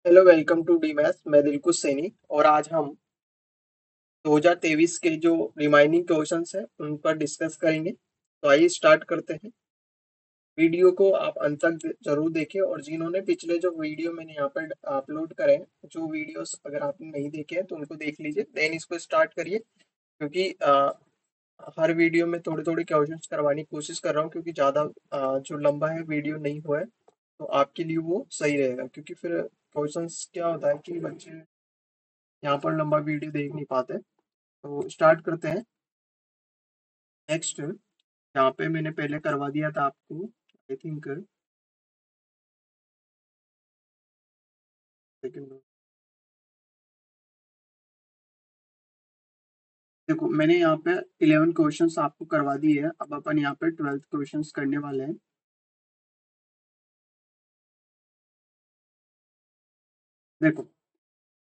Hello welcome to the maths. मैं दिलकुश सैनी और आज हम 2023 के जो रिमाइनिंग क्वेश्चंस हैं उन पर डिस्कस करेंगे। तो आइए स्टार्ट करते हैं। वीडियो को आप अंत तक जरूर देखें और जिन्होंने पिछले जो वीडियो मैंने यहाँ पर अपलोड करे हैं, जो वीडियोस अगर आपने नहीं देखे हैं तो उनको देख लीजिए, देन इसको स्टार्ट करिए। क्योंकि हर वीडियो में थोड़े थोड़े क्वेश्चंस करवाने की कोशिश कर रहा हूँ, क्योंकि ज़्यादा जो लंबा है वीडियो नहीं हुआ है तो आपके लिए वो सही रहेगा। क्योंकि फिर क्वेश्चंस क्या होता है कि बच्चे यहाँ पर लंबा वीडियो देख नहीं पाते। तो स्टार्ट करते हैं। नेक्स्ट, यहाँ पे मैंने पहले करवा दिया था आपको, आई थिंक सेकंड। देखो मैंने यहाँ पे 11 क्वेश्चंस आपको करवा दिए हैं। अब अपन यहाँ पे 12th क्वेश्चंस करने वाले हैं। देखो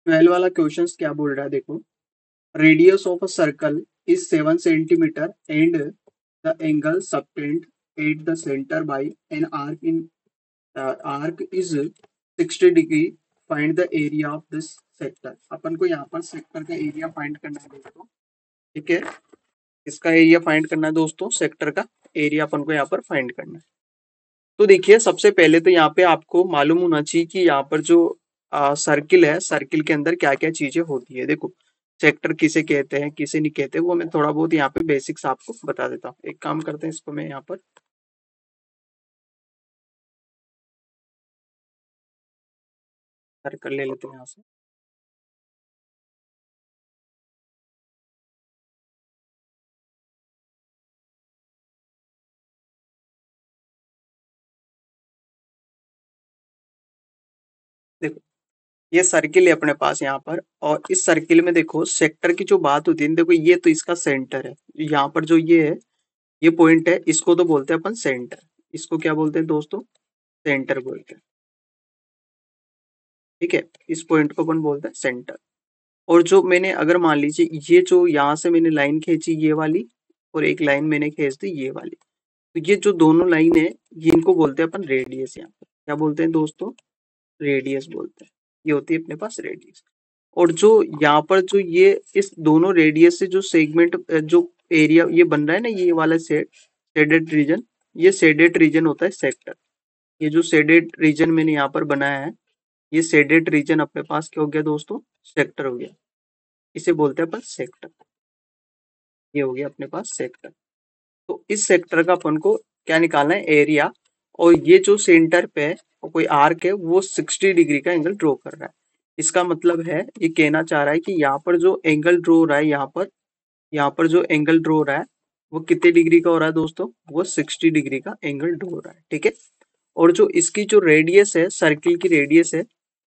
12 वाला क्वेश्चंस क्या बोल रहा है, देखो। Radius of a circle is 7 centimetre and the angle subtend at the centre by an arc in arc is 60 degree. Find the area of this sector. अपन को यहाँ पर सेक्टर का एरिया फाइंड करना है दोस्तों। ठीक है, इसका एरिया फाइंड करना है दोस्तों। सेक्टर का एरिया अपन को यहाँ पर फाइंड करना है। तो देखिए सबसे पहले तो यहाँ पे आपको मालूम होना चाहिए कि यहाँ पर जो सर्किल है, सर्किल के अंदर क्या क्या चीजें होती है। देखो सेक्टर किसे कहते हैं किसे नहीं कहते, वो मैं थोड़ा बहुत यहाँ पे बेसिक्स आपको बता देता हूँ। एक काम करते हैं, इसको मैं यहाँ पर सर्कल ले लेते हैं यहाँ से। देखो ये सर्किल है अपने पास यहाँ पर, और इस सर्किल में देखो सेक्टर की जो बात होती है, देखो ये तो इसका सेंटर है। यहाँ पर जो ये है, ये पॉइंट है, इसको तो बोलते हैं अपन सेंटर। इसको क्या बोलते हैं दोस्तों? सेंटर बोलते हैं। ठीक है, इस पॉइंट को अपन बोलते हैं सेंटर। और जो मैंने अगर मान लीजिए ये जो यहाँ से मैंने लाइन खींची ये वाली, और एक लाइन मैंने खींच दी ये वाली, तो ये जो दोनों लाइन है ये इनको बोलते हैं अपन रेडियस। यहाँ पर क्या बोलते हैं दोस्तों? रेडियस बोलते हैं। ये होती है अपने पास रेडियस। और जो यहाँ पर जो ये इस दोनों रेडियस से जो सेगमेंट जो एरिया ये बन रहा है ना, ये वाला शेडेड रीजन, ये शेडेड रीजन होता है सेक्टर। ये जो शेडेड रीजन मैंने यहाँ पर बनाया है, ये शेडेड रीजन अपने पास क्या हो गया दोस्तों? सेक्टर हो गया। इसे बोलते हैं अपन सेक्टर। ये हो गया अपने पास सेक्टर। तो इस सेक्टर का अपन को क्या निकालना है? एरिया। और ये जो सेंटर पे है और कोई आर्क है वो 60 डिग्री का एंगल ड्रॉ कर रहा है। इसका मतलब है ये कहना चाह रहा है कि यहाँ पर जो एंगल ड्रॉ हो रहा है, यहाँ पर जो एंगल ड्रॉ हो रहा है वो कितने डिग्री का हो रहा है दोस्तों? वो 60 डिग्री का एंगल ड्रॉ हो रहा है। ठीक है। और जो इसकी जो रेडियस है, सर्किल की रेडियस है,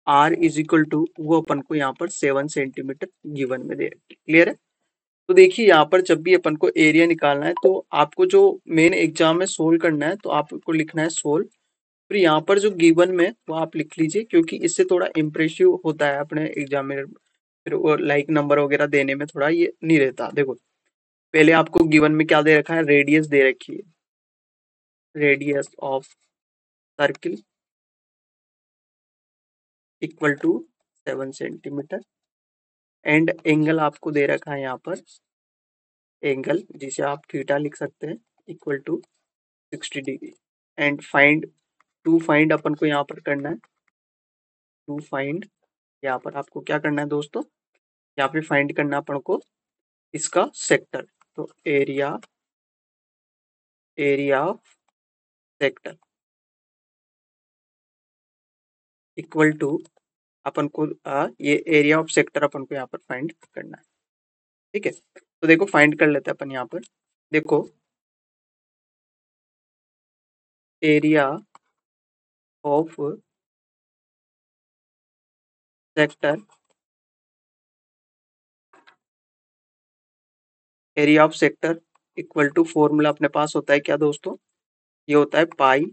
आर इज इक्वल टू, वो अपन को यहाँ पर 7 सेंटीमीटर गिवन में दे रखी है। क्लियर है? तो देखिए यहाँ पर जब भी अपन को एरिया निकालना है तो आपको जो मेन एग्जाम में सोल्व करना है तो आपको लिखना है सोल्व। फिर यहाँ पर जो गिवन में वो आप लिख लीजिए, क्योंकि इससे थोड़ा इम्प्रेसिव होता है अपने एग्जाम में। फिर वो लाइक नंबर वगैरह देने में थोड़ा ये नहीं रहता। देखो पहले आपको गिवन में क्या दे रखा है? रेडियस दे रखी है, radius of circle equal to 7 centimetre. And angle आपको दे रखा है यहाँ पर, एंगल जिसे आप थीटा लिख सकते हैं, equal to 60 degree. And find, to find अपन को यहाँ पर करना है, टू फाइंड। यहाँ पर आपको क्या करना है दोस्तों? यहाँ पे फाइंड करना है अपन को इसका सेक्टर। तो area, area of sector equal to, अपन को ये एरिया ऑफ सेक्टर अपन को यहाँ पर फाइंड करना है। ठीक है, तो देखो फाइंड कर लेते हैं अपन यहाँ पर। देखो area of sector, area of sector equal to, formula अपने पास होता है क्या दोस्तों? ये होता है pi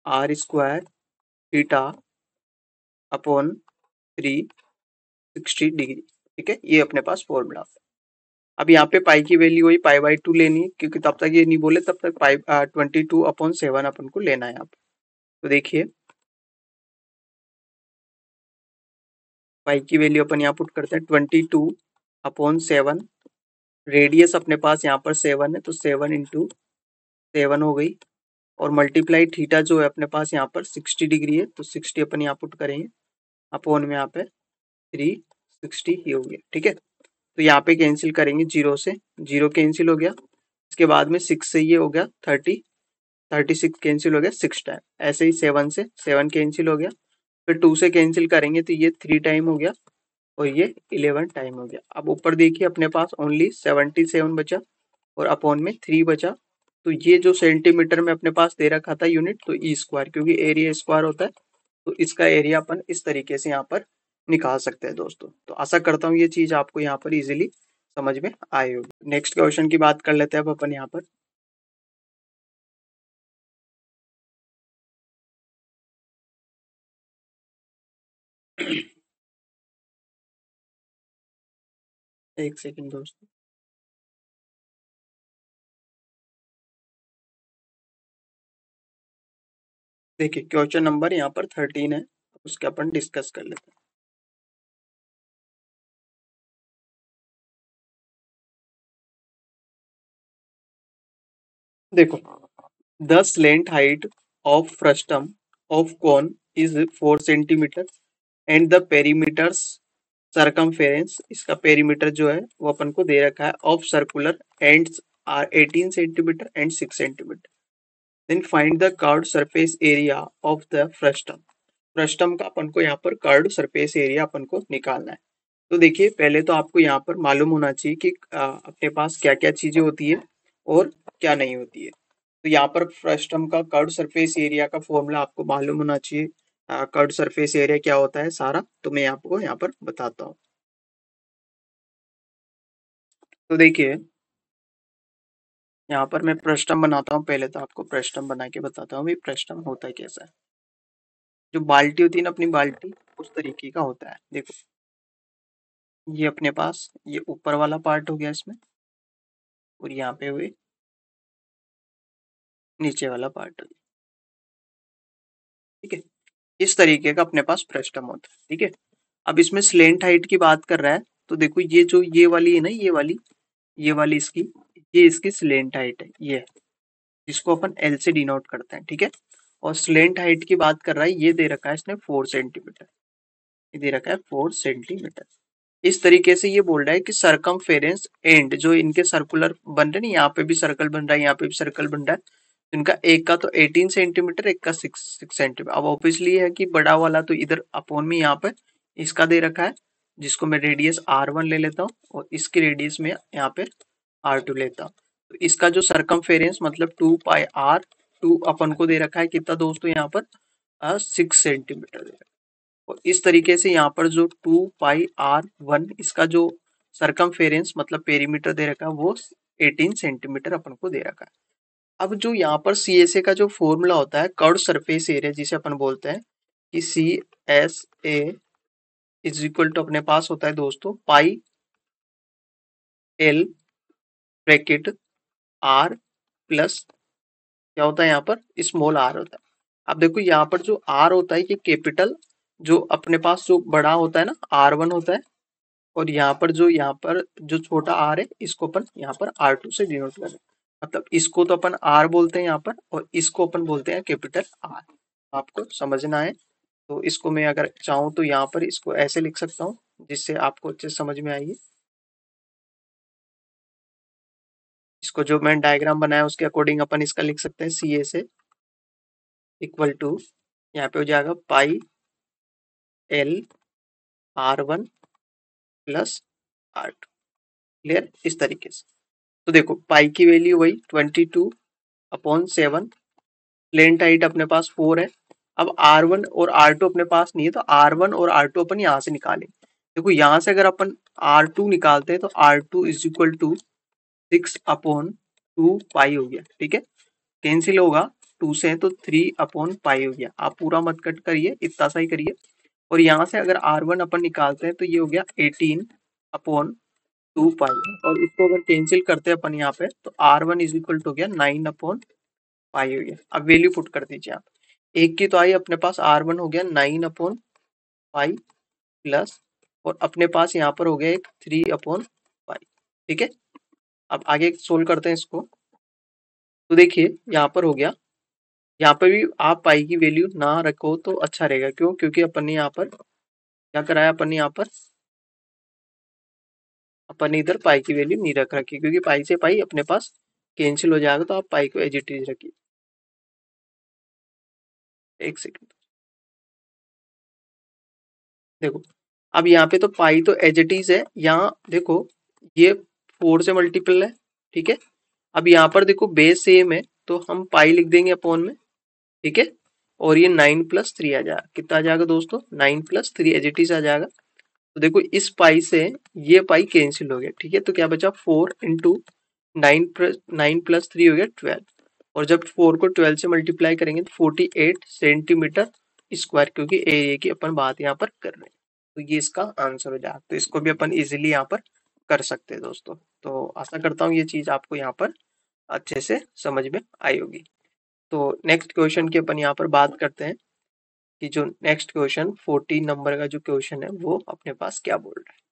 r square theta upon 360 degree. ठीक है, ये अपने पास फॉर्मूला। अब यहाँ पे पाई की वैल्यू हुई पाई/2 लेनी है, क्योंकि तब तक ये नहीं बोले तब तक पाई 22/7 अपन को लेना है यहाँ पे। तो देखिए पाई की वैल्यू अपन यहाँ पुट करते हैं 22/7। रेडियस अपने पास यहाँ पर 7 है तो 7 × 7 हो गई, और मल्टीप्लाई थीटा जो है अपने पास यहाँ पर 60 डिग्री है तो 60 अपन यहाँ पुट करेंगे, अपॉन में यहाँ पे 360 ही हो गया। ठीक है, तो यहाँ पे कैंसिल करेंगे, जीरो से जीरो कैंसिल हो गया, इसके बाद में 6 से ये हो गया 30, 36 कैंसिल हो गया 6 टाइम, ऐसे ही 7 से 7 कैंसिल हो गया, फिर 2 से कैंसिल करेंगे तो ये 3 टाइम हो गया, और ये 11 टाइम हो गया। अब ऊपर देखिए अपने पास ओनली 77 बचा और अपॉन में 3 बचा, तो ये जो सेंटीमीटर में अपने पास दे रखा था यूनिट, तो ई स्क्वायर, क्योंकि एरिया स्क्वायर होता है तो इसका एरिया अपन इस तरीके से यहाँ पर निकाल सकते हैं दोस्तों। तो आशा करता हूँ ये चीज आपको यहाँ पर इजीली समझ में आई होगी। नेक्स्ट क्वेश्चन की बात कर लेते हैं अब अपन यहाँ पर। एक सेकंड दोस्तों, देखिए क्वेश्चन नंबर यहाँ पर 13 है, उसके अपन डिस्कस कर लेते हैं। देखो, the slant height of frustum of cone is 4 centimetre and the perimeters circumference, इसका पेरीमीटर जो है वो अपन को दे रखा है, of circular ends are 18 centimetre and 6 centimetre. Then find the curved surface area of the frustum. Frustum का अपन को यहाँ पर कर्व्ड सरफेस एरिया अपन को निकालना है। तो देखिए पहले तो आपको यहाँ पर मालूम होना चाहिए कि अपने पास क्या क्या चीजें होती है और क्या नहीं होती है। तो यहाँ पर फ्रस्टम का कर्व्ड सरफेस एरिया का फॉर्मूला आपको मालूम होना चाहिए। कर्व्ड सरफेस एरिया क्या होता है सारा, तो मैं आपको यहाँ पर बताता हूँ। तो देखिए यहाँ पर मैं फ्रस्टम बनाता हूँ, पहले तो आपको फ्रस्टम बना के बताता हूँ भाई फ्रस्टम होता है कैसा है। जो बाल्टी होती है ना अपनी बाल्टी, उस तरीके का होता है। देखो ये अपने पास ये ऊपर वाला पार्ट हो गया इसमें, और यहाँ पे हुए नीचे वाला पार्ट हो गया। ठीक है, इस तरीके का अपने पास फ्रस्टम होता है। ठीक है, अब इसमें स्लेंट हाइट की बात कर रहा है, तो देखो ये जो ये वाली है ना, ये वाली इसकी, ये इसकी स्लेंट हाइट है, ये जिसको अपन एल से डिनोट करते हैं। ठीक है, और स्लेंट हाइट की बात कर रहा है, ये दे रखा है इसने 4 सेंटीमीटर, ये दे रखा है 4 सेंटीमीटर। इस तरीके से ये बोल रहा है कि सरकमफेरेंस एंड जो इनके सर्कुलर बन रहे हैं, यहाँ पे भी सर्कल बन रहा है, यहाँ पे भी सर्कल बन रहा है, इनका एक का तो 18 सेंटीमीटर, एक का 6 सेंटीमीटर। अब ऑब्वियसली है कि बड़ा वाला तो इधर अपॉन में यहाँ पे इसका दे रखा है, जिसको मैं रेडियस R1 ले लेता हूँ, और इसकी रेडियस में यहाँ पे R2 लेता हूँ। तो इसका जो सरकमफेरेंस मतलब 2πr2 अपन को दे रखा है कितना दोस्तों, यहाँ पर 6 सेंटीमीटर दे रखा है। और इस तरीके से यहाँ पर जो 2πr1 इसका जो सरकमफेरेंस मतलब पेरीमीटर दे रखा है वो 18 सेंटीमीटर अपन को दे रखा है। अब जो यहाँ पर CSA का जो फॉर्मूला होता है कर्व्ड सरफेस एरिया, जिसे अपन बोलते हैं कि CSA इज इक्वल टू अपने पास होता है दोस्तों pi L bracket R plus क्या होता है यहाँ पर स्मॉल आर होता है। अब देखो यहाँ पर जो आर होता है ये कैपिटल, जो अपने पास जो बड़ा होता है ना R1 होता है, और यहाँ पर जो छोटा आर है इसको अपन यहाँ पर R2 से डिनोट कर रहे हैं। मतलब इसको तो अपन आर बोलते हैं यहाँ पर, और इसको अपन बोलते हैं कैपिटल आर। आपको समझना है तो इसको मैं अगर चाहूँ तो यहाँ पर इसको ऐसे लिख सकता हूँ जिससे आपको अच्छे से समझ में आएगी। इसको जो मैं डायग्राम बनाया उसके अकॉर्डिंग अपन इसका लिख सकते हैं CSA इक्वल टू यहाँ पे हो जाएगा pi L R1 plus R2। Clear, इस तरीके से। तो देखो पाई की वैल्यू वही 22/7, प्लेन हाइट अपने पास 4 है। अब R1 और R2 अपने पास नहीं है, तो R1 और R2 अपन यहाँ से निकालें। देखो यहाँ से अगर अपन R2 निकालते हैं तो R2 इज इक्वल टू 6/2 हो गया। ठीक है, कैंसिल होगा 2 से, तो 3/पाई हो गया। आप पूरा मत कट करिए, इतना सा ही करिए। और यहाँ से अगर R1 अपन निकालते हैं तो ये हो गया 18/2 पाई, और इसको अगर कैंसिल करते हैं अपन यहाँ पे तो R1 इज इक्वल टू हो गया 9/पाई हो गया। अब वैल्यू पुट कर दीजिए आप, एक की तो आई अपने पास R1 हो गया 9/पाई प्लस और अपने पास यहाँ पर हो गया एक 3/5। ठीक है, अब आगे सोल्व करते हैं इसको। तो देखिए यहाँ पर हो गया, यहाँ पे भी आप पाई की वैल्यू ना रखो तो अच्छा रहेगा। क्यों? क्योंकि अपन ने यहाँ पर क्या कराया, अपन ने यहाँ पर अपन ने इधर पाई की वैल्यू नहीं रख रखी, क्योंकि पाई से पाई अपने पास कैंसिल हो जाएगा। तो आप पाई को एज इट इज रखिए। एक सेकंड, देखो अब यहाँ पे तो पाई तो एज इट इज है। यहाँ देखो ये 4 से मल्टीपल है। ठीक है, अब यहाँ पर देखो बेस सेम है तो हम पाई लिख देंगे अपॉन में। ठीक है, और ये 9+3 आ जाएगा। कितना आ जाएगा दोस्तों? 9+3 एज इट इज आ जाएगा। तो देखो इस पाई से ये पाई कैंसिल हो गया। ठीक है, तो क्या बचा? 4 × 9 + 3 हो गया 12। और जब 4 को 12 से मल्टीप्लाई करेंगे तो 48 सेंटीमीटर स्क्वायर, क्योंकि एरिया की अपन बात यहाँ पर कर रहे हैं। तो ये इसका आंसर हो जाएगा। तो इसको भी अपन इजीली यहाँ पर कर सकते हैं दोस्तों। तो आशा करता हूँ ये चीज आपको यहाँ पर अच्छे से समझ में आई होगी। तो नेक्स्ट क्वेश्चन की अपन यहाँ पर बात करते हैं कि जो नेक्स्ट क्वेश्चन 14 नंबर का जो क्वेश्चन है वो अपने पास क्या बोल रहा है।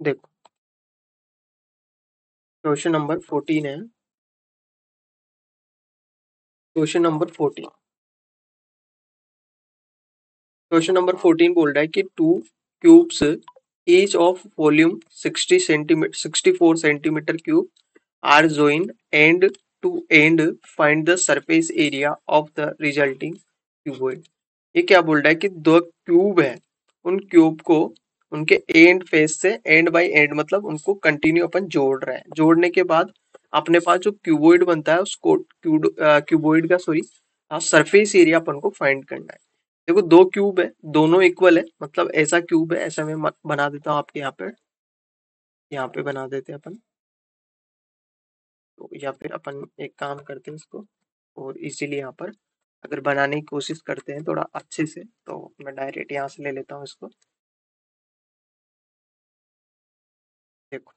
देखो क्वेश्चन नंबर 14 है। क्वेश्चन नंबर 14, क्वेश्चन नंबर 14 बोल रहा है कि two cubes each of volume 64 cube are joined end to end, find the surface area of the resulting cuboid। ये क्या बोल रहा है कि दो क्यूब है, उन क्यूब को उनके एंड फेस से, एंड बाय एंड मतलब उनको कंटिन्यू अपन जोड़ रहे हैं। जोड़ने के बाद अपने पास जो क्यूबोइड बनता है उसको क्यूबोइड का सॉरी सरफेस एरिया अपन को फाइंड करना है। देखो दो क्यूब है, दोनों इक्वल है, मतलब ऐसा क्यूब है, ऐसा मैं बना देता हूँ आपके यहाँ पे बना देते हैं अपन। तो या फिर अपन एक काम करते हैं इसको और इजीली यहाँ पर अगर बनाने की कोशिश करते हैं थोड़ा अच्छे से, तो मैं डायरेक्ट यहाँ से ले लेता हूँ इसको। देखो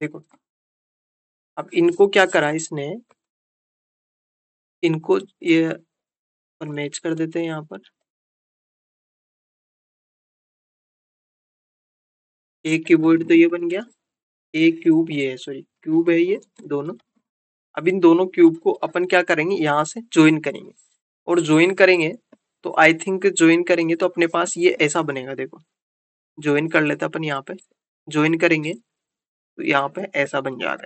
देखो अब इनको क्या करा इसने, इनको ये अपन मैच कर देते हैं यहाँ पर। एक क्यूबोइड तो ये बन गया, एक क्यूब ये है, सॉरी क्यूब है ये दोनों। अब इन दोनों क्यूब को अपन क्या करेंगे, यहाँ से ज्वाइन करेंगे। और ज्वाइन करेंगे तो आई थिंक ज्वाइन करेंगे तो अपने पास ये ऐसा बनेगा। देखो ज्वाइन कर लेते हैं अपन, यहाँ पे ज्वाइन करेंगे तो यहाँ पे ऐसा बन जाएगा।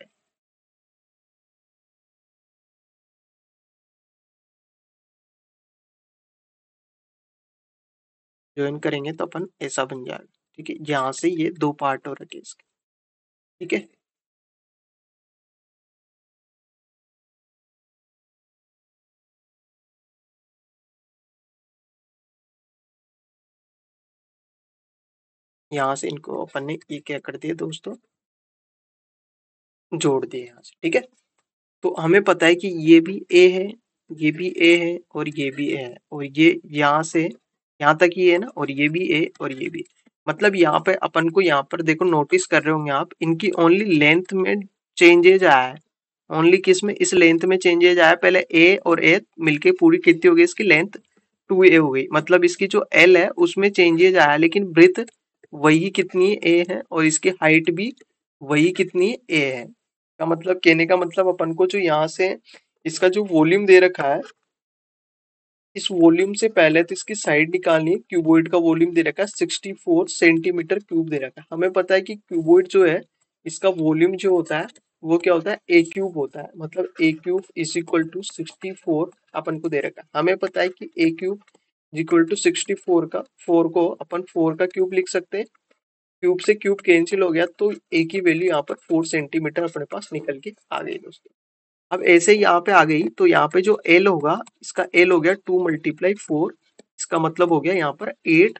ज्वाइन करेंगे तो अपन ऐसा बन जाएगा। ठीक है, यहाँ से ये दो पार्ट हो रखे इसके। ठीक है, यहाँ से इनको अपन ने ये क्या कर दिया दोस्तों, जोड़ दिए यहाँ से। ठीक है, तो हमें पता है कि ये भी ए है, ये भी ए है और ये भी ए है, और ये यहाँ से यहाँ तक ये है ना, और ये भी ए और ये भी। मतलब यहाँ पे अपन को यहाँ पर देखो नोटिस कर रहे होंगे आप, इनकी ओनली लेंथ में चेंजेज आया है। ओनली किस में? इस लेंथ में चेंजेज आया। पहले ए और ए मिलके पूरी कितनी हो गई इसकी लेंथ? 2a हो गई। मतलब इसकी जो एल है उसमें चेंजेज आया, लेकिन ब्रेथ वही कितनी ए है और इसकी हाइट भी वही कितनी ए है। का मतलब, कहने का मतलब अपन को जो यहाँ से इसका जो वॉल्यूम दे रखा है, इस वॉल्यूम से पहले तो इसकी साइड निकालनी है। क्यूबॉइड का वॉल्यूम दे रखा है 64 सेंटीमीटर क्यूब दे रखा है। हमें पता है कि क्यूबॉइड जो है इसका वॉल्यूम जो होता है वो क्या होता है, ए क्यूब होता है। मतलब ए क्यूब इज इक्वल टू 64 अपन को दे रखा है। हमें पता है कि ए क्यूब इज इक्वल टू 64 का 4 को अपन 4 का क्यूब लिख सकते हैं। क्यूब से क्यूब कैंसिल हो गया तो ए की वैल्यू यहाँ पर 4 सेंटीमीटर अपने पास निकल के आ गई दोस्तों। अब ऐसे ही यहाँ पे आ गई तो यहाँ पे जो एल होगा, इसका एल हो गया 2 मल्टीप्लाई 4, इसका मतलब हो गया यहाँ पर 8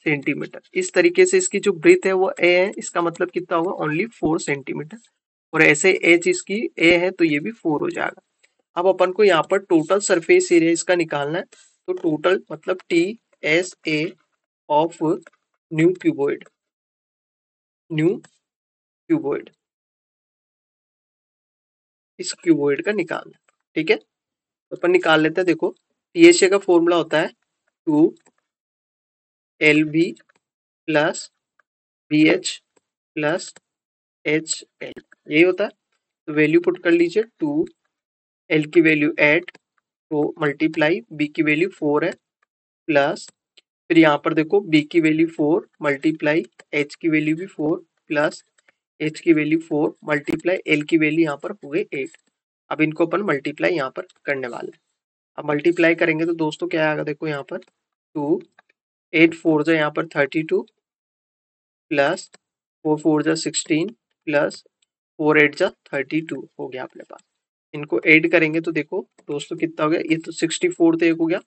सेंटीमीटर। इस तरीके से इसकी जो ब्रीथ है वो ए है, इसका मतलब कितना होगा, ओनली 4 सेंटीमीटर। और ऐसे एच इसकी ए है तो ये भी 4 हो जाएगा। अब अपन को यहाँ पर टोटल सरफेस एरिया इसका निकालना है। तो टोटल मतलब T S A of new cuboid, new cuboid, इस क्यूबॉइड का निकालना है। ठीक है, तो अपन निकाल लेते हैं। देखो टीएसए का फॉर्मूला होता है 2 LB plus BH plus HL, यही होता है। तो वैल्यू पुट कर लीजिए, 2, L की वैल्यू 8, तो मल्टीप्लाई B की वैल्यू 4 है, प्लस फिर यहाँ पर देखो B की वैल्यू 4 मल्टीप्लाई H की वैल्यू भी 4 प्लस H की वैल्यू 4 मल्टीप्लाई L की वैल्यू यहाँ पर हो गई 8। अब इनको अपन मल्टीप्लाई यहाँ पर करने वाले हैं। अब मल्टीप्लाई करेंगे तो दोस्तों क्या आएगा, देखो यहाँ पर 2, 8 4 जा यहाँ पर 32 प्लस 4 4 जा 16 प्लस 4 8 जा 32 हो गया अपने पास। इनको ऐड करेंगे तो देखो दोस्तों कितना हो गया, ये तो 64 तो एक हो गया,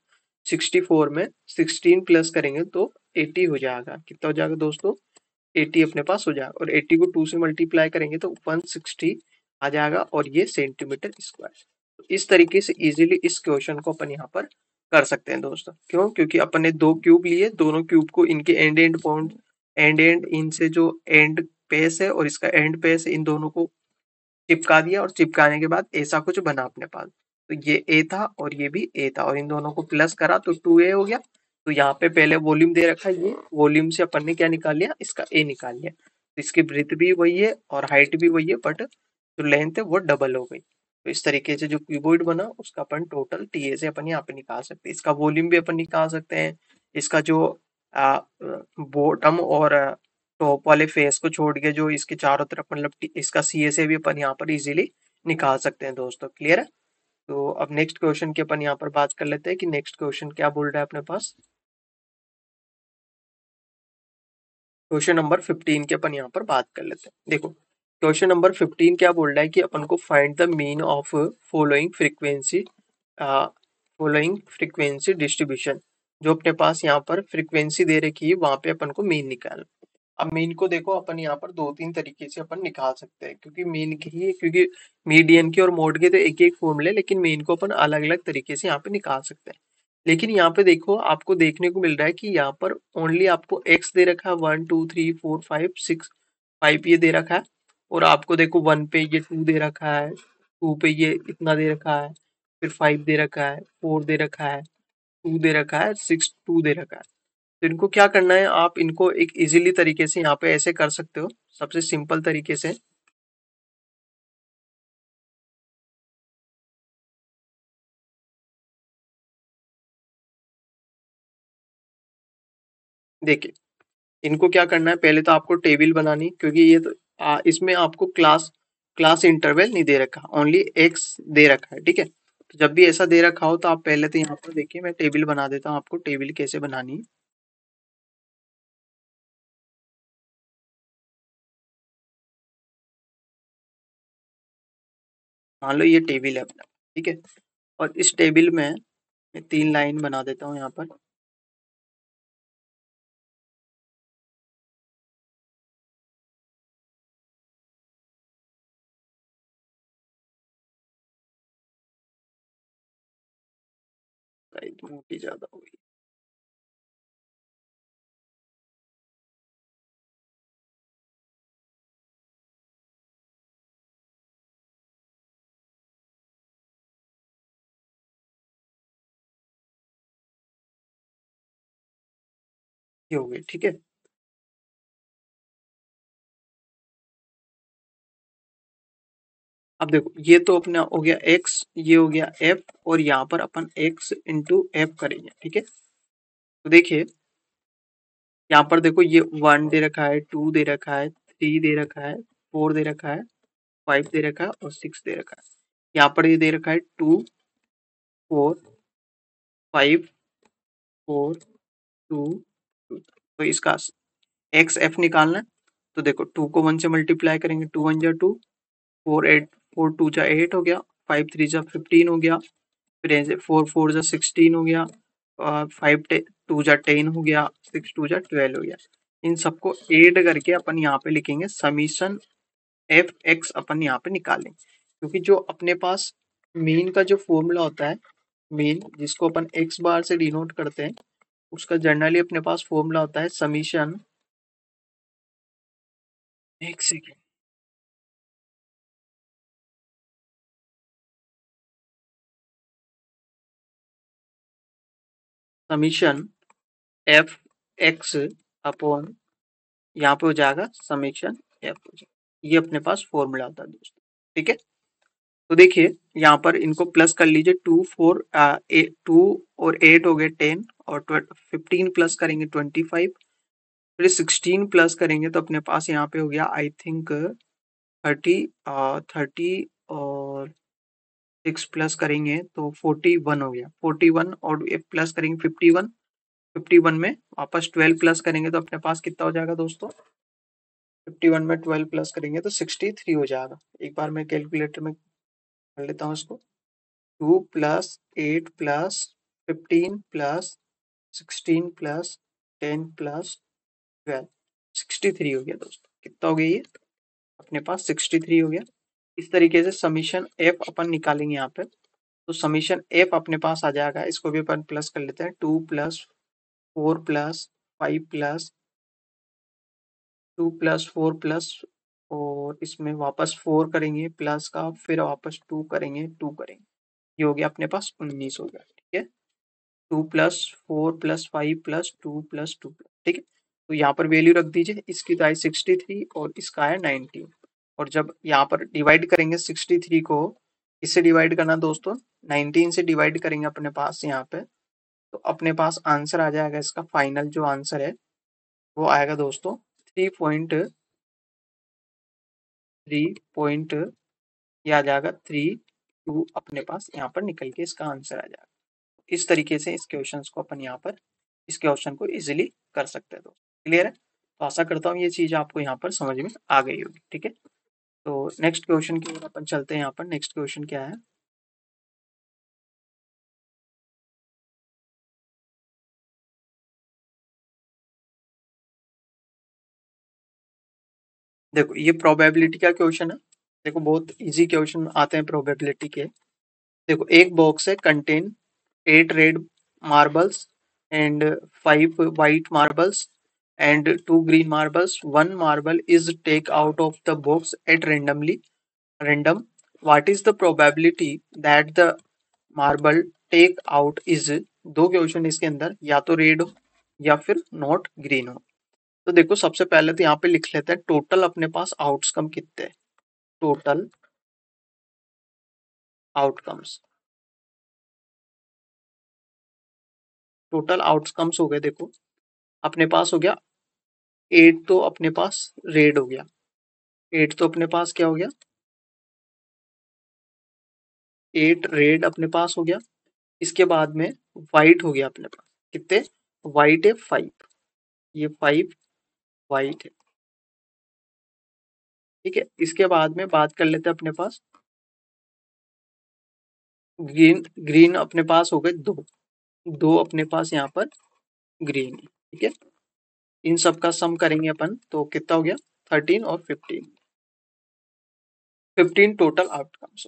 64 में 16 प्लस करेंगे तो 80 हो जाएगा। कितना हो जाएगा दोस्तों, 80 अपने पास हो जाएगा। और 80 को 2 से मल्टीप्लाई करेंगे तो 160 आ जाएगा, और ये सेंटीमीटर स्क्वायर। तो इस तरीके से इजीली इस क्वेश्चन को अपन यहाँ पर कर सकते हैं दोस्तों। क्यों, क्योंकि अपन ने दो क्यूब लिए, दोनों क्यूब को इनके and and point, and and इनसे जो एंड पेस है और इसका एंड पेस है, इन दोनों को चिपका दिया, और चिपकाने के बाद ऐसा कुछ बना अपने पास। तो ये ए था और ये भी ए था, और इन दोनों को प्लस करा तो 2A हो गया। तो यहाँ पे पहले वॉल्यूम दे रखा है, ये वॉल्यूम से अपन ने क्या निकाल लिया, इसका ए निकाल लिया। तो इसकी ब्रीथ भी वही है और हाइट भी वही है, बट जो लेंथ है वो डबल हो गई। तो इस तरीके से जो क्यूबॉइड बना उसका अपन टोटल टीए से अपन यहाँ पे निकाल सकते हैं। इसका वॉल्यूम भी अपन निकाल सकते हैं। इसका जो बॉटम और टॉप वाले फेस को छोड़ के जो इसके चारों तरफ मतलब इसका सीए से भी अपन यहाँ पर इजीली निकाल सकते हैं दोस्तों। क्लियर है। तो अब नेक्स्ट क्वेश्चन की अपन यहाँ पर बात कर लेते हैं कि नेक्स्ट क्वेश्चन क्या बोल रहा है अपने पास। क्वेश्चन नंबर 15 की अपन यहाँ पर बात कर लेते हैं। देखो क्वेश्चन नंबर 15 क्या बोल रहा है कि अपन को find the mean of following frequency, following frequency distribution. जो अपने पास यहाँ पर फ्रीक्वेंसी दे रखी है वहां पे अपन को मीन निकालना। अब मीन को देखो अपन यहाँ पर दो तीन तरीके से अपन निकाल सकते हैं, क्योंकि मीन की ही, क्योंकि मीडियन के और मोड के तो एक एक फॉर्मूले, लेकिन मीन को अपन अलग अलग तरीके से यहाँ पे निकाल सकते हैं। लेकिन यहाँ पे देखो आपको देखने को मिल रहा है कि यहाँ पर ओनली आपको एक्स दे रखा है, 1 2 3 4 5 6, 5 ये दे रखा है। और आपको देखो 1 पे ये 2 दे रखा है, 2 पे ये इतना दे रखा है, फिर 5 दे रखा है, 4 दे रखा है, 2 दे रखा है, 6 2 दे रखा है। तो इनको क्या करना है, आप इनको एक इजीली तरीके से यहाँ पे ऐसे कर सकते हो, सबसे सिंपल तरीके से। देखिए इनको क्या करना है, पहले तो आपको टेबल बनानी, क्योंकि ये तो इसमें आपको क्लास क्लास इंटरवल नहीं दे रखा, ओनली एक्स दे रखा है। ठीक है, तो जब भी ऐसा दे रखा हो तो आप पहले तो यहाँ पर देखिए, मैं टेबल बना देता हूँ आपको, टेबल कैसे बनानी है। मान लो ये टेबल है अपना, ठीक है, और इस टेबल में मैं 3 लाइन बना देता हूँ यहाँ पर। मोटी ज्यादा हो गई, ये हो गई। ठीक है, अब देखो ये तो अपना हो गया एक्स, ये हो गया एफ, और यहाँ पर अपन एक्स इंटू एफ करेंगे। ठीक है, तो देखिए यहाँ पर देखो ये 1 दे रखा है, 2 दे रखा है, 3 दे रखा है, 4 दे रखा है, 5 दे रखा है और 6 दे रखा है। यहाँ पर ये दे रखा है 2 4 5 4 2 2। तो इसका एक्स एफ निकालना है। तो देखो 2 को 1 से मल्टीप्लाई करेंगे, 2 1 जा 2, 4 2 जा 8 हो गया, 5 3 जा 15 हो गया, फिर ऐसे 4 4 जा 16 हो गया, 5 2 जा 10 हो गया, 6 2 जा 12 हो गया। इन सबको ऐड करके अपन यहाँ पे लिखेंगे समीशन एफ एक्स, अपन यहाँ पे निकालेंगे। क्योंकि जो अपने पास मीन का जो फॉर्मूला होता है, मीन जिसको अपन एक्स बार से डिनोट करते हैं, उसका जनरली अपने पास फॉर्मूला होता है समीशन, एक second, summation F x upon, यहाँ पे हो जाएगा समीशन एफ हो जाएगा। ये अपने पास फॉर्मूला होता है दोस्तों, ठीक है। तो देखिए यहाँ पर इनको प्लस कर लीजिए, 2 और 8 हो गए 10, और 15 प्लस करेंगे 25, फिर 16 प्लस करेंगे तो अपने पास यहाँ पे हो गया आई थिंक 30 और 6 प्लस करेंगे तो 41 हो गया, 41 और प्लस करेंगे 51, 51 में वापस 12 प्लस करेंगे तो अपने पास कितना हो जाएगा दोस्तों, 51 में 12 प्लस करेंगे तो 63 हो जाएगा। एक बार मैं कैलकुलेटर में कर लेता हूँ इसको, 2 plus 8 plus 15 plus 16 plus 10 plus 12, 63 हो गया दोस्तों। कितना हो गया ये, अपने पास 63 हो गया। इस तरीके से समीशन एफ अपन निकालेंगे यहाँ पे। तो समीशन एफ अपने पास आ जाएगा, इसको भी अपन प्लस कर लेते हैं, 2 plus 4 plus 5 plus 2 plus 4 plus, और इसमें वापस 4 करेंगे प्लस का, फिर वापस 2 करेंगे 2 करेंगे, ये हो गया अपने पास 19 हो गया, ठीक है। 2 प्लस 4 प्लस 5 प्लस 2 प्लस 2, ठीक है। तो यहाँ पर वैल्यू रख दीजिए, इसकी तो आई 63 और इसका है 19। और जब यहाँ पर डिवाइड करेंगे 63 को, इससे डिवाइड करना दोस्तों, 19 से डिवाइड करेंगे अपने पास यहाँ पे, तो अपने पास आंसर आ जाएगा, इसका फाइनल जो आंसर है वो आएगा दोस्तों 3.3 ये आ जाएगा 3.2, अपने पास यहाँ पर निकल के इसका आंसर आ जाएगा। इस तरीके से इस क्वेश्चन को अपन यहाँ पर इस क्वेश्चन को इजिली कर सकते हैं दोस्तों। क्लियर है? तो आशा करता हूँ ये चीज आपको यहाँ पर समझ में आ गई होगी, ठीक है। तो नेक्स्ट क्वेश्चन की ओर अपन चलते हैं। यहाँ पर नेक्स्ट क्वेश्चन क्या है, देखो ये प्रोबेबिलिटी का क्वेश्चन है। देखो बहुत इजी क्वेश्चन आते हैं प्रोबेबिलिटी के। देखो एक बॉक्स है, contain 8 red marbles and 5 white marbles and 2 green marbles. One marble is take out of the box at random. What is the probability that the marble take out is, दो question इसके अंदर, या तो red हो या फिर not green हो। तो देखो सबसे पहले तो यहाँ पे लिख लेते हैं टोटल अपने पास आउटकम कितने हैं। टोटल आउटकम्स, टोटल आउटकम्स हो गए। देखो अपने पास हो गया 8, तो अपने पास रेड हो गया, 8 तो अपने पास क्या हो गया, 8 रेड अपने पास हो गया। इसके बाद में व्हाइट हो गया अपने पास, कितने, व्हाइट है 5, ये 5 व्हाइट है, ठीक है। इसके बाद में बात कर लेते हैं अपने पास ग्रीन, ग्रीन अपने पास हो गए 2, 2 अपने पास यहाँ पर ग्रीन है, ठीक है। इन सब का सम करेंगे अपन तो कितना हो गया, 13 और 15, 15 टोटल आउटकम्स।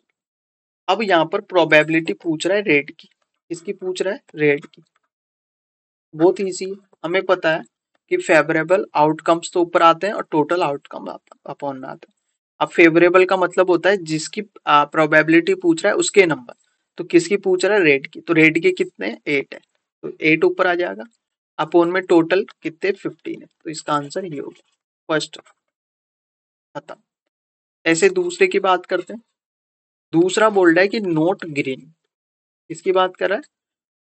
अब यहाँ पर प्रोबेबिलिटी पूछ रहा है रेड की, किसकी पूछ रहा है, रेड की। बहुत इजी है, हमें पता है कि फेवरेबल आउटकम्स तो ऊपर आते हैं और टोटल आउटकम अपॉन में आते हैं। अब फेवरेबल का मतलब होता है जिसकी प्रोबेबिलिटी पूछ रहा है उसके नंबर, तो किसकी पूछ रहा है, रेड की, तो रेड के कितने 8 है, तो 8 ऊपर आ जाएगा, अपॉन में टोटल कितने 15 है, तो इसका आंसर ये होगा फर्स्ट, खत्म। ऐसे दूसरे की बात करते हैं। दूसरा बोल रहा है कि नोट ग्रीन, इसकी बात कर रहा है,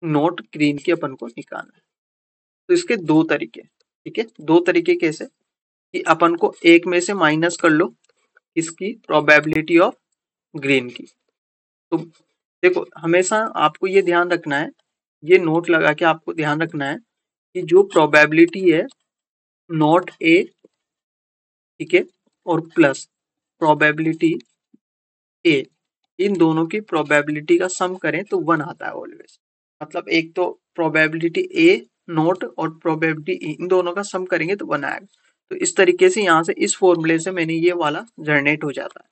नोट ग्रीन की अपन को निकालना है। तो इसके दो तरीके, ठीक है, दो तरीके कैसे, कि अपन को एक में से माइनस कर लो, इसकी प्रोबेबिलिटी ऑफ ग्रीन की। तो देखो हमेशा आपको ये ध्यान रखना है, ये नोट लगा के आपको ध्यान रखना है कि जो प्रोबेबिलिटी है नॉट ए, ठीक है, और प्लस प्रोबेबिलिटी ए, इन दोनों की प्रोबेबिलिटी का सम करें तो 1 आता है ऑलवेज। मतलब एक तो प्रोबेबिलिटी ए नोट और प्रोबेबिलिटी ई, इन दोनों का सम करेंगे तो 1 आएगा। तो इस तरीके से यहाँ से इस फॉर्मूले से मैंने ये वाला जनरेट हो जाता है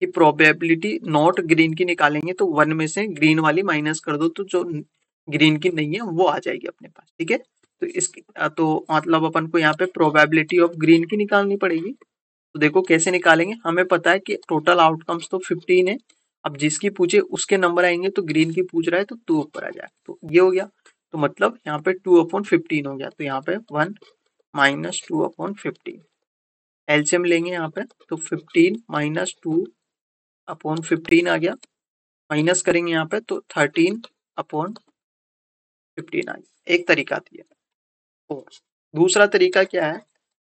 कि प्रोबेबिलिटी नॉट ग्रीन की निकालेंगे तो 1 में से ग्रीन वाली माइनस कर दो तो जो ग्रीन की नहीं है वो आ जाएगी अपने पास, ठीक है। तो इसकी तो मतलब अपन को यहाँ पे प्रोबेबिलिटी ऑफ ग्रीन की निकालनी पड़ेगी। तो देखो कैसे निकालेंगे, हमें पता है कि टोटल आउटकम्स तो 15 है। अब जिसकी पूछे उसके नंबर आएंगे, तो ग्रीन की पूछ रहा है तो 2 ऊपर आ जाए, तो ये हो गया। तो मतलब यहाँ पे 2/15 हो गया, तो यहाँ पे 1 माइनस 2/15 एलसीएम लेंगे यहाँ पे, तो 15 माइनस 2/15 आ गया, माइनस करेंगे यहाँ पे तो 13/15 आ गया। एक तरीका दिया। और दूसरा तरीका क्या है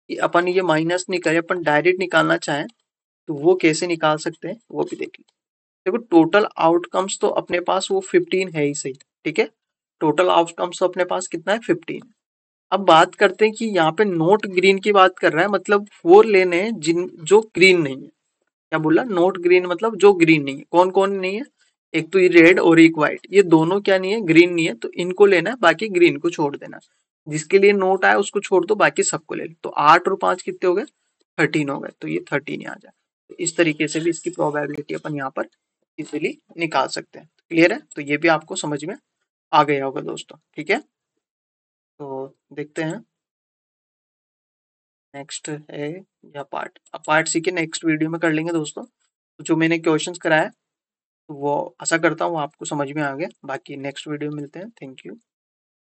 कि अपन ये माइनस नहीं करें, अपन डायरेक्ट निकालना चाहें तो वो कैसे निकाल सकते हैं वो भी देख लीजिए। देखो टोटल आउटकम्स तो अपने पास वो 15 है ही सही, ठीक है। टोटल आउटकम्स तो अपने पास कितना है 15। अब बात करते हैं कि यहाँ पे नोट ग्रीन की बात कर रहा है, मतलब वो लेने हैं जिन जो ग्रीन नहीं है। क्या बोला, नोट ग्रीन मतलब जो ग्रीन नहीं है। कौन कौन नहीं है, एक तो ये रेड और एक व्हाइट, ये दोनों क्या नहीं है, ग्रीन नहीं है, तो इनको लेना है, बाकी ग्रीन को छोड़ देना। जिसके लिए नोट आया उसको छोड़ दो, बाकी सबको ले लो। तो 8 और 5 कितने हो गए, 13 हो गए, तो ये 13 आ जाए। तो इस तरीके से भी इसकी प्रोबेबिलिटी अपन यहाँ पर इजीली निकाल सकते हैं। क्लियर है, तो ये भी आपको समझ में आ गया होगा दोस्तों, ठीक है। तो देखते हैं नेक्स्ट है या पार्ट, अब पार्ट सी के नेक्स्ट वीडियो में कर लेंगे दोस्तों। तो जो मैंने क्वेश्चंस कराया वो आशा करता हूँ आपको समझ में आ गया। बाकी नेक्स्ट वीडियो में मिलते हैं, थैंक यू।